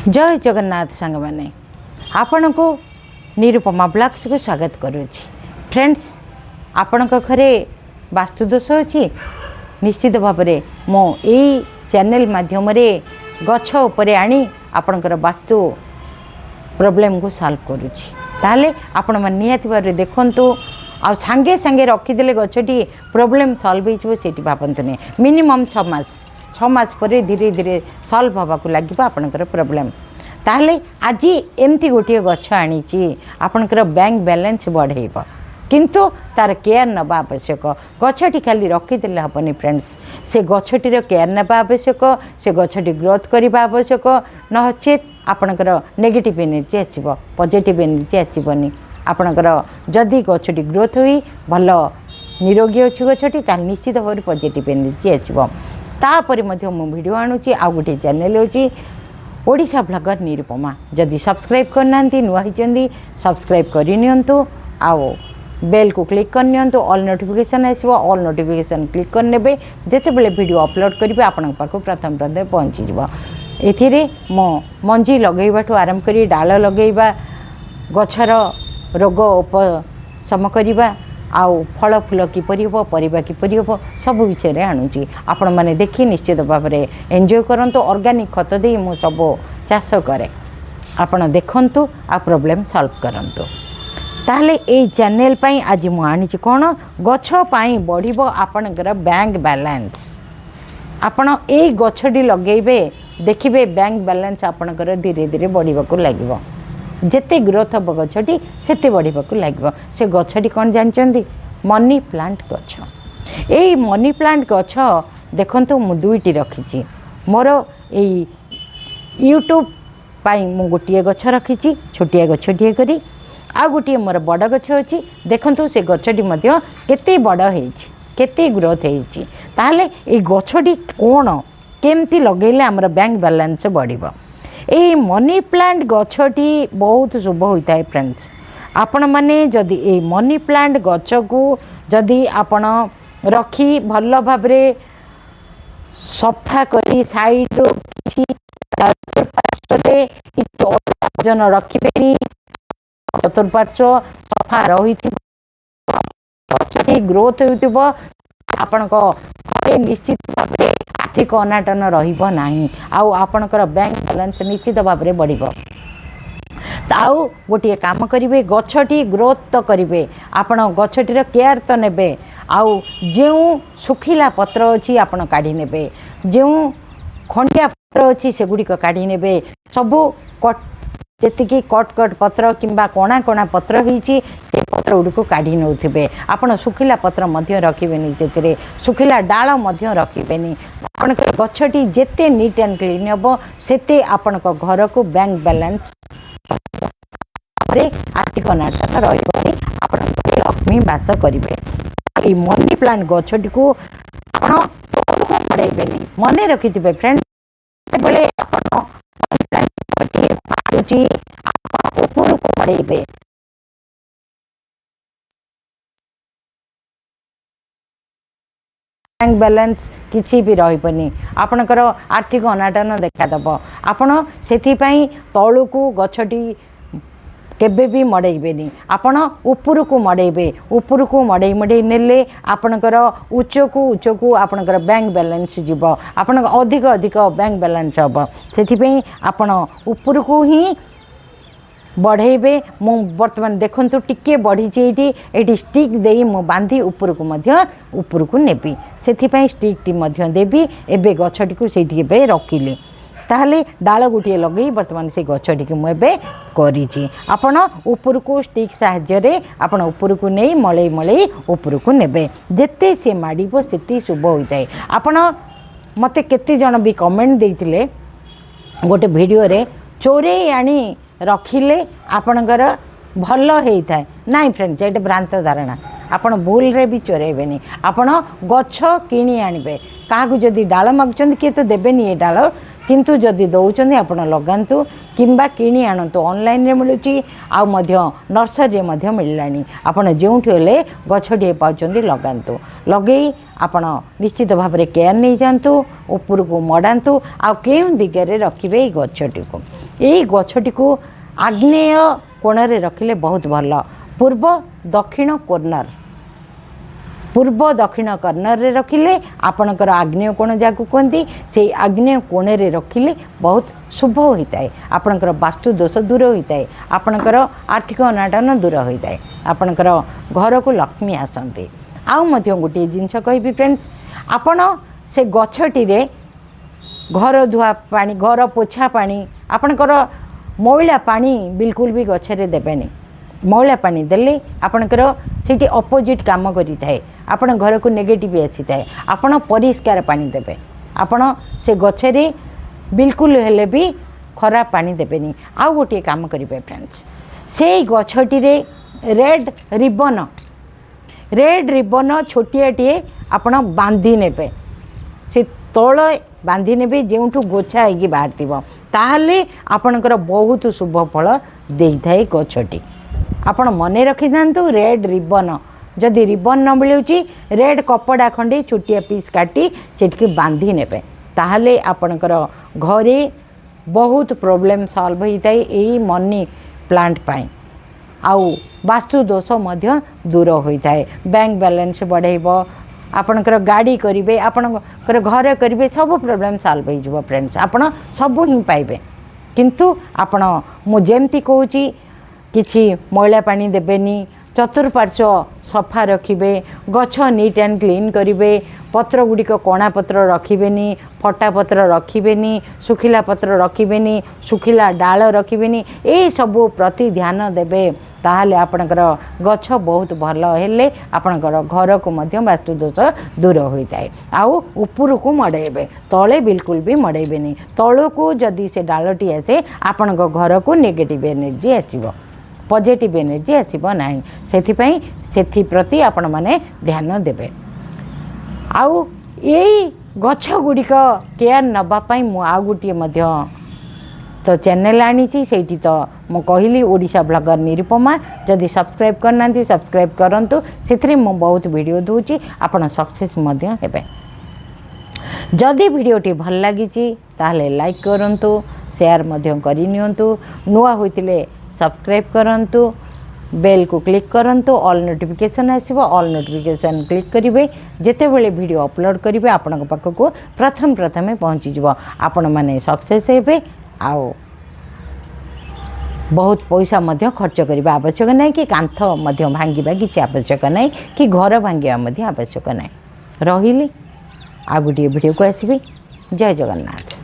जय जगन्नाथ सांग मैंने आपण को निरुपमा ब्लॉग्स को स्वागत करुच्ची। फ्रेंड्स आपण घरे वास्तुदोष अच्छी निश्चित भाव में मो यही चैनल माध्यम गछ उपर आनी आपणकर वास्तु प्रॉब्लम को सॉल्व करुच्ची। ताले आपण मन निहाती भाव देखंतु आ सांगे सांगे रखीदे गछटी प्रॉब्लम सॉल्व होती भावतु नहीं मिनिमम 6 मास पर धीरे धीरे सॉल्व होगा लगे आपणकर प्रॉब्लम। ताहले आज एमती गोटे गछ आनी आपणकर बैंक बैलेंस बढ़ेब किंतु तार केयर नवा आवश्यक। गछटी खाली रखीदे हेनी फ्रेंड्स, से गछटीर केयर नवा आवश्यक, से गछटी ग्रोथ करने आवश्यक, नचेत आपणकर नेगेटिव एनर्जी आसब पॉजिटिव एनर्जी आसबनी। आपणकर जदि गछटी ग्रोथ हुई भल निरोगी अच्छी गछटी ताल निश्चित भाव पॉजिटिव एनर्जी आसब। तापर मध्य मु वीडियो आणुची आ गोटे चैनल होची ओडिशा ब्लॉगर निरुपमा। जदि सब्सक्राइब करना नुआ होती सब्सक्राइब करनियंतु आओ बेल को क्लिक करनियंतु ऑल नोटिफिकेशन आसो। ऑल नोटिफिकेशन क्लिक करने जिते बड़े वीडियो अपलोड करी आपण पाक प्रथम प्रथम पहुँची एथिरे मो मंजी लगेबाठू आरंभ करी डाल लगेबा गछर रोग उपशम करवा आउ फल फूल किपरि हो परिबा किपरि हो सब विषय आणुची। आपण माने देखि निश्चित भाव में एंजॉय करंतु। ऑर्गेनिक खत दे मु सब चाष करे आपण देखंतु आ प्रॉब्लम सॉल्व करंतु। ताहले ए चैनल पई आज मु आनिची कोन गछ पई बढ़िबो आपनकर बैंक बैलेंस। आपण ए गछडी लगेबे देखिबे बैंक बैलेंस आपनकर धीरे धीरे बढ़िबा को लागिबो। जेते ग्रोथ हम गछटी सेते बढ़िबा को लागिबो। से गछटी कौन जानचंदी मनी प्लांट गछ। ए मनी प्लांट गछ देखंतु मु दुईटी रखिची मोर ए यूट्यूब पाई मु गोटिए गछ रखिची छोटिया गछटिए करी आ गोटिए मोर बड़ गछ अछि। देखंतु से गछटी मध्य केते बड़ हेछि केते ग्रोथ हेछि। ताहले ए गछटी कोन केमती लगेले हमर bank balance बढ़िबो। A money plant गछटी बहुत शुभ होता है फ्रेंड्स। आपण माने जदि ए मनी प्लांट गछ को जदि आपण रखी भल भाव सफा करी साइड चतुर्पार्श्वन रखिबेनी चतुर्पार्श्व सफा रही ग्रोथ होइतिबो आपण को निश्चित भाव आर्थिक अनाटन रहिबो नाही आउ आपणकर बैंक बैलेंस निश्चित भाव में बढ़िबो। ताऊ गोटे काम करिवे गछटी ग्रोथ तो करिवे आपण गछटीर केयर तो नेबे आउ जेउ सुखिला पत्र अछि आपण काढी नेबे जेउ खंडिया पत्र अछि सेगुडी को काढी नेबे सबु कट जेतिकी कट कट पत्र किंबा कोणा कोणा पत्र होईची से पत्र गुडी को काढी नउथिबे। आपण सुखिला पत्र मध्य रखिबेनी जेतिरे सुखिला डाळ मध्य रखिबेनी। आपण गछटी जेते नीट एंड क्लीन हबो सेते आपण को घर को बैंक बैलेंस आर्थिक अनाटन रहिबो आपण लक्ष्मी वास करिवे। ए मनी प्लांट गछटी को आपण पड़ेबेनी मने रखिथिबे फ्रेंड बेले आपण ऊपर को पड़ेबे बैंक बैलेंस किसी भी रही आपणकर आर्थिक अनाटन देखादेव। आपण से तलू को गछटी केबे भी मड़ेबेनी आपण ऊपर को मड़ेबे। ऊपर को मड़े मड़े नेले आपणकर उच्च को आपणकर बैंक बैलेंस जीव आपण अधिक अधिक बैंक बैलेंस हम से आपण ऊपर को ही बढ़ेबे। मु वर्तमान देखंतु टिके बढ़ी ये स्टिक दे मु बांधी ऊपर को मध्य ऊपर को नेबी से स्टिक टी मध्य देबी। एबे गछटी को सेठी एबे रखिले ताहले डाल गोटे लगे वर्तमान से गछटी को मुझे करी आपण ऊपर को स्टिक साहाय्य आपण ऊपर को नहीं मलई मलई ऊपर को नेबे जेते से माड़ीबो सेते शुभ होता है। आपण मते केते जण भी कमेंट देइतिले गोटे वीडियो रे चोरे आनी रखिले आपणकर भल होता है नाई फ्रेंड्स ये भ्रांत धारणा। आपण भूल रे भी चोरेबेनी आपण गछ किणी आनिबे काहाकू जदि डाल मागुचंदी किए तो देबेनी ये डाल किंतु जदि दौरान आपण लगातु किंबा किणी आणतु ऑनलाइन रे मिलुची आ मध्य नर्सरी रे मिललानी आपण जोंठी हेले गछडी पाउचंदी लगातु लगे आपण निश्चित भाव में केयर नहीं जातु ऊपर को मड़ातु आ केउं दिगरे रखिबे गछटी को। यही गछटी को आग्नेय कोणरे रखिले बहुत भल। पूर्व दक्षिण कॉर्नर पूर्व दक्षिण कॉर्नर रे रखिले आपणकर आग्नेय कोण जाकू कहती से आग्नेय कोण रे रखिले बहुत शुभ होता है। आपणकर वास्तु दोष दूर होता है। आपणकर आर्थिक अनाटन दूर होता है। आपणकर घर को लक्ष्मी आसती। आउ मध्य गोटे जिनस कहबी फ्रेंड्स, आपण से गछटी रे घर धुआ पानी घर पोछा पानी आपणकर मैला पानी बिल्कुल भी गछरे देबेनी। मैला पानी देले आपणकर सेठी अपोजिट काम करि थाए। आपण घर को नेगेटिव आसी थाए। आपण परिष्कार पानी देबे। आपण से गछरे बिल्कुल हेले भी खराब पानी देबेनी। आउ गोटे काम करिवे फ्रेंड्स, से गछटी रे रेड रिबन छोटियाटे आपण बांधी नेबे। से तोल बांधी नेबे जेउठू गोछा होगी बाहर ताहले आपणकर बहुत शुभ फल देई थाए गछटी। आपण मने रखि थांतु रेड रिबन जदि रिबन न मिलूची रेड कपड़ा खंडे छोटिया पीस काटी सेठकी बांधी नेबे ताहले आपणकर घरे बहुत प्रॉब्लम सॉल्व होता है। यही मनी प्लांट पाई आउ वास्तु दोष मध्य दूर होता है। बैंक बैलेंस बढ़ेब आपणकर गाड़ी करेंगे आपणकर घर करेंगे सब प्रॉब्लम सॉल्व हो फ्रेंड्स। आपण सब ही पाइबे किंतु आपण मुझे कहूँ किछि मैला पानी देबेनी। चतुर्पार्श्व सफा रखिबे। गछ नीट एंड क्लीन करिवे। पत्र गुड़िक कणा पत्र रखिबेनी। फटा पत्र रखिबेनी। सुखिला पत्र रखिबेनी। सुखिला डाल रखिबेनी। ए सबु प्रति ध्यान देबे ताहले आपणकर गछ बहुत भल हेले आपणकर घर को मध्य वास्तु दोष दूर होता है। आउ ऊपर को मड़ेबे तले बिल्कुल भी मड़ेबेनी। तल को जदि से डालटी आसे आपणक घर को नेगेटिव एनर्जी आसीबो पॉजिटिव एनर्जी आसीबो नाही। सेथिपई सेथि प्रति आपण माने ध्यान देबे। आउ एई गछ गुड़िक केयर नबा पई मु आ गुटिए मध्य तो चैनल आनी सेठी तो मु कहली ओडिशा ब्लॉगर निरुपमा। जदि सब्सक्राइब करना सब्सक्राइब करंतु सेथि मु बहुत वीडियो दूची आपण सक्सेस मध्य हेबे। जदि वीडियोटी भल लागी ताहले लाइक करंतु शेयर मध्य करि नियंतु। नुआ होइतिले सब्सक्राइब करंतु बेल को क्लिक करंतु ऑल नोटिफिकेशन आसीबो। ऑल नोटिफिकेशन क्लिक करिवे जेते बेले वीडियो अपलोड करिवे आपन पाख को प्रथम पहुँची जिवो। आपण माने सक्सेस हेबे। आओ बहुत पैसा मध्य खर्च करबा आवश्यक नहीं कि कांथ मध्य भांगिबा किछि आवश्यक नहीं कि घर भांगिबा मध्य आवश्यक नहीं। रहिली आ गुटिए वीडियो को आसीबी। जय जगन्नाथ।